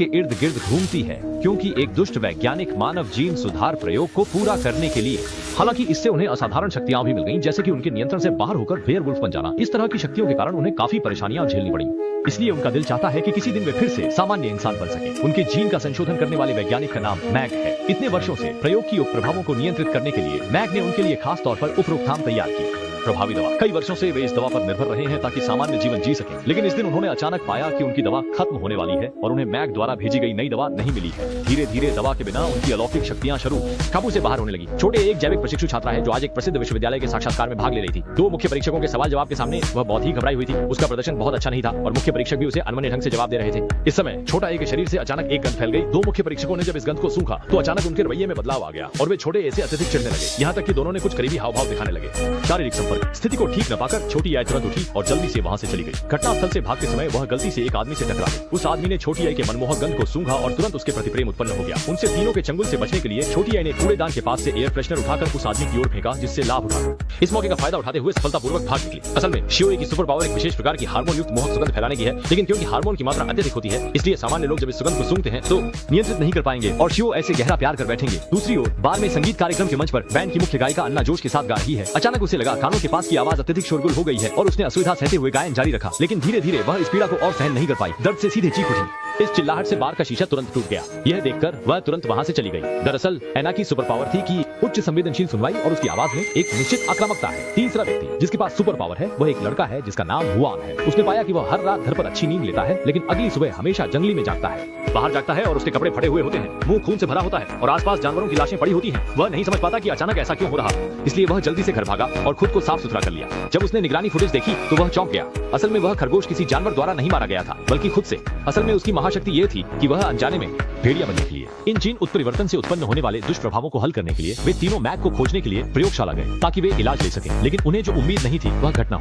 के इर्द गिर्द घूमती है, क्योंकि एक दुष्ट वैज्ञानिक मानव जीन सुधार प्रयोग को पूरा करने के लिए। हालांकि इससे उन्हें असाधारण शक्तियां भी मिल गईं, जैसे कि उनके नियंत्रण से बाहर होकर वेयरवुल्फ बन जाना। इस तरह की शक्तियों के कारण उन्हें काफी परेशानियां झेलनी पड़ी। इसलिए उनका दिल चाहता है कि किसी दिन वे फिर से सामान्य इंसान बन सके। उनके जीन का संशोधन करने वाले वैज्ञानिक का नाम मैग है। इतने वर्षों से प्रयोग की उपप्रभावों को नियंत्रित करने के लिए मैग ने उनके लिए खास तौर पर उपरोक्ताम तैयार की। प्रभावी दवा। कई वर्षों से वे इस दवा पर निर्भर रहे हैं ताकि सामान्य जीवन जी सकें। लेकिन इस दिन उन्होंने अचानक पाया कि उनकी दवा खत्म होने वाली है और उन्हें मैग द्वारा भेजी गई नई दवा नहीं मिली है। धीरे धीरे दवा के बिना उनकी अलौकिक शक्तियां शुरू काबू से बाहर होने लगी। छोटे एक जैविक प्रशिक्षु छात्रा है जो आज एक प्रसिद्ध विश्वविद्यालय के साक्षात्कार में भाग ले रही थी। 2 मुख्य परीक्षकों के सवाल जवाब के सामने वह बहुत ही घबराई हुई थी। उसका प्रदर्शन बहुत अच्छा नहीं था और मुख्य परीक्षक भी उसे अनमने ढंग से जवाब दे रहे थे। इस समय छोटा ए के शरीर से अचानक एक गंध फैल गई। 2 मुख्य परीक्षकों ने जब इस गंध को सूंघा तो अचानक उनके रवैये में बदलाव आ गया और वे छोटे ए से अत्यधिक चिढ़ने लगे। यहाँ तक कि दोनों ने कुछ करीबी हाव भाव दिखाने लगे। शारीरिक संपर्क। स्थिति को ठीक न पाकर छोटी आई तुरंत उठी और जल्दी से वहां से चली गई। घटनास्थल से भागते समय वह गलती से एक आदमी से टकरा गई। उस आदमी ने छोटी आई के मनमोहक गंध को सूंघा और तुरंत उसके प्रति प्रेम उत्पन्न हो गया। उनसे तीनों के चंगुल से बचने के लिए छोटी आई ने कूड़ेदान के पास से एयर फ्रेशनर उठाकर उस आदमी की ओर फेंका, जिससे लाभ उठा। इस मौके का फायदा उठाते हुए सफलतापूर्वक भाग निकली। असल में शियोए की सुपर पावर एक विशेष प्रकार की हार्मोन युक्त मोहक सुगंध फैलाने की है, लेकिन क्योंकि हार्मोन की मात्रा अत्यधिक होती है, इसलिए सामान्य लोग जब इस सुगंध को सूंघते हैं तो नियंत्रित नहीं कर पाएंगे और शियो ऐसे गहरा प्यार कर बैठेंगे। दूसरी ओर बार में संगीत कार्यक्रम के मंच पर बैंड की मुख्य गायिका अन्ना जोश के साथ गा रही है। अचानक उसे लगा कानों के पास की आवाज अत्यधिक शोरगुल हो गई है और उसने असुविधा सहते हुए गायन जारी रखा। लेकिन धीरे धीरे वह इस पीड़ा को और सहन नहीं कर पाई। दर्द से सीधे चीख उठी। इस चिल्लाहट से बार का शीशा तुरंत टूट गया। यह देखकर वह तुरंत वहां से चली गई। दरअसल एना की सुपर पावर थी कि उच्च संवेदनशील सुनवाई और उसकी आवाज में एक निश्चित आक्रामकता है। तीसरा व्यक्ति जिसके पास सुपर पावर है वह एक लड़का है जिसका नाम हुआन है। उसने पाया कि वह हर रात घर पर अच्छी नींद लेता है, लेकिन अगली सुबह हमेशा जंगली में जागता है। बाहर जागता है और उसके कपड़े फटे हुए होते हैं, मुंह खून से भरा होता है और आसपास जानवरों की लाशें पड़ी होती हैं। वह नहीं समझ पाता कि अचानक ऐसा क्यों हो रहा, इसलिए वह जल्दी से घर भागा और खुद को साफ सुथरा कर लिया। जब उसने निगरानी फुटेज देखी तो वह चौंक गया। असल में वह खरगोश किसी जानवर द्वारा नहीं मारा गया था, बल्कि खुद से। असल में उसकी महाशक्ति ये थी कि वह अनजाने में भेड़िया बनने के लिए इन जीन उत्परिवर्तन से उत्पन्न होने वाले दुष्प्रभावों को हल करने के लिए वे तीनों मैग को खोजने के लिए प्रयोगशाला गए ताकि वे इलाज ले सकें। लेकिन उन्हें जो उम्मीद नहीं थी वह घटना